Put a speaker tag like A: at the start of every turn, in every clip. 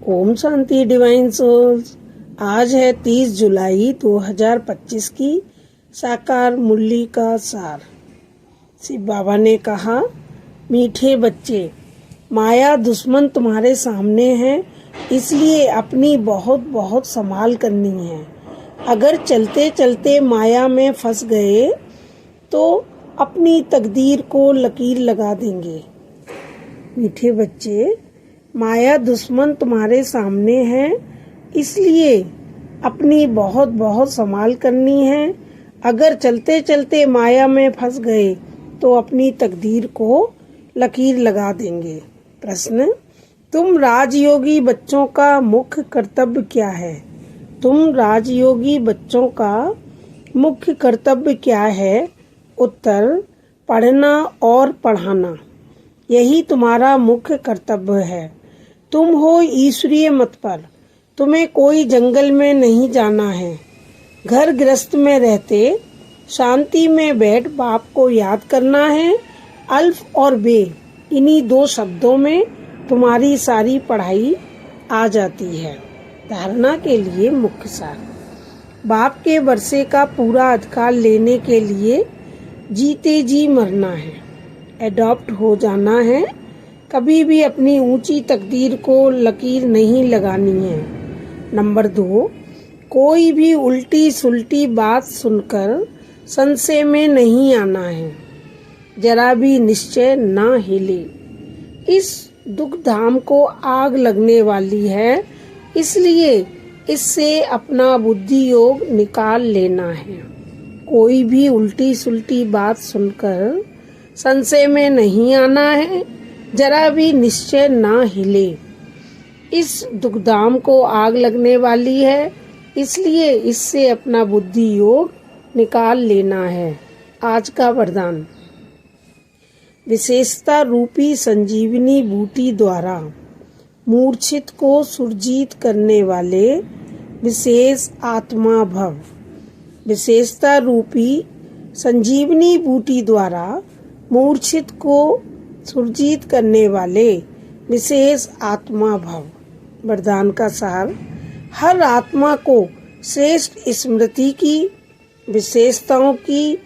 A: Om Shanti divine souls. आज है 30 जुलाई 2025 की साकार मुरली का सार। शिव बाबा ने कहा, मीठे बच्चे, माया दुश्मन तुम्हारे सामने है, इसलिए अपनी बहुत बहुत संभाल करनी है। अगर चलते चलते माया में फंस गए तो अपनी तकदीर को लकीर लगा देंगे। मीठे बच्चे, माया दुश्मन तुम्हारे सामने है, इसलिए अपनी बहुत बहुत संभाल करनी है। अगर चलते चलते माया में फंस गए तो अपनी तकदीर को लकीर लगा देंगे। प्रश्न, तुम राजयोगी बच्चों का मुख्य कर्तव्य क्या है? तुम राजयोगी बच्चों का मुख्य कर्तव्य क्या है? उत्तर, पढ़ना और पढ़ाना, यही तुम्हारा मुख्य कर्तव्य है। तुम हो ईश्वरीय मत पर, तुम्हें कोई जंगल में नहीं जाना है। घर गृहस्थ में रहते शांति में बैठ बाप को याद करना है। अल्फ और बे, इन्हीं दो शब्दों में तुम्हारी सारी पढ़ाई आ जाती है। धारणा के लिए मुख्य सार, बाप के वर्षे का पूरा अधिकार लेने के लिए जीते जी मरना है, एडॉप्ट हो जाना है। कभी भी अपनी ऊंची तकदीर को लकीर नहीं लगानी है। नंबर 2, कोई भी उल्टी सुल्टी बात सुनकर संशय में नहीं आना है। जरा भी निश्चय ना हिले। इस दुख धाम को आग लगने वाली है, इसलिए इससे अपना बुद्धि योग निकाल लेना है। कोई भी उल्टी सुल्टी बात सुनकर संशय में नहीं आना है, जरा भी निश्चय ना हिले। इस दुखधाम को आग लगने वाली है, इसलिए इससे अपना बुद्धि योग निकाल लेना है। आज का वरदान, विशेषता रूपी संजीवनी बूटी द्वारा मूर्छित को सुरजीत करने वाले विशेष आत्मा भव। विशेषता रूपी संजीवनी बूटी द्वारा मूर्छित को सुरजीत करने वाले विशेष आत्मा भव। वरदान का सार, हर आत्मा को श्रेष्ठ स्मृति की विशेषताओं की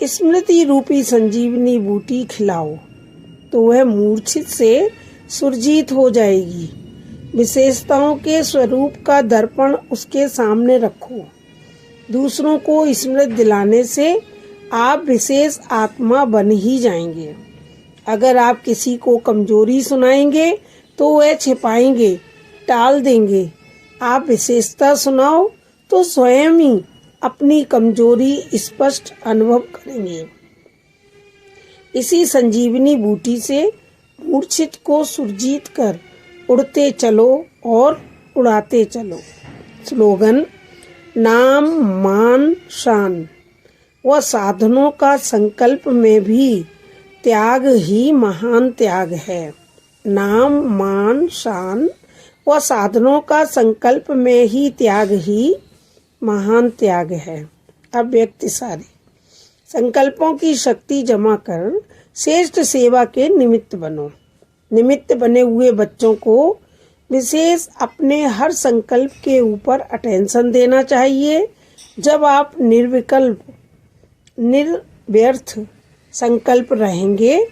A: स्मृति रूपी संजीवनी बूटी खिलाओ तो वह मूर्छित से सुरजीत हो जाएगी। विशेषताओं के स्वरूप का दर्पण उसके सामने रखो। दूसरों को स्मृत दिलाने से आप विशेष आत्मा बन ही जाएंगे। अगर आप किसी को कमजोरी सुनाएंगे तो वह छिपाएंगे, टाल देंगे। आप विशेषता सुनाओ तो स्वयं ही अपनी कमजोरी स्पष्ट अनुभव करेंगे। इसी संजीवनी बूटी से मूर्छित को सुरजीत कर उड़ते चलो और उड़ाते चलो। स्लोगन, नाम मान शान व साधनों का संकल्प में भी त्याग ही महान त्याग है। नाम मान शान व साधनों का संकल्प में ही त्याग ही महान त्याग है। अव्यक्त सारी संकल्पों की शक्ति जमा कर श्रेष्ठ सेवा के निमित्त बनो। निमित्त बने हुए बच्चों को विशेष अपने हर संकल्प के ऊपर अटेंशन देना चाहिए। जब आप निर्विकल्प निर्व्यर्थ संकल्प रहेंगे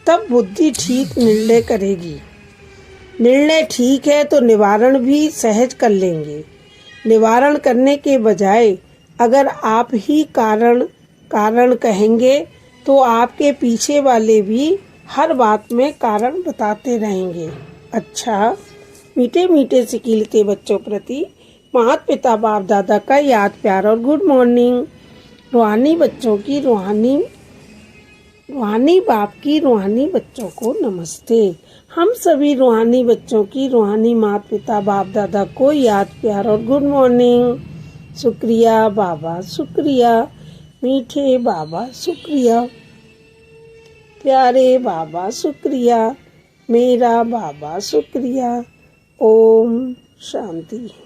A: तब बुद्धि ठीक निर्णय करेगी। निर्णय ठीक है तो निवारण भी सहज कर लेंगे। निवारण करने के बजाय अगर आप ही कारण कहेंगे तो आपके पीछे वाले भी हर बात में कारण बताते रहेंगे। अच्छा, मीठे मीठे से खिलते बच्चों प्रति माता पिता बाप दादा का याद प्यार और गुड मॉर्निंग। रूहानी बच्चों की रूहानी बाप की रूहानी बच्चों को नमस्ते। हम सभी रूहानी बच्चों की रूहानी माता पिता बाप दादा को याद प्यार और गुड मॉर्निंग। शुक्रिया बाबा, शुक्रिया मीठे बाबा, शुक्रिया प्यारे बाबा, शुक्रिया मेरा बाबा, शुक्रिया। ओम शांति।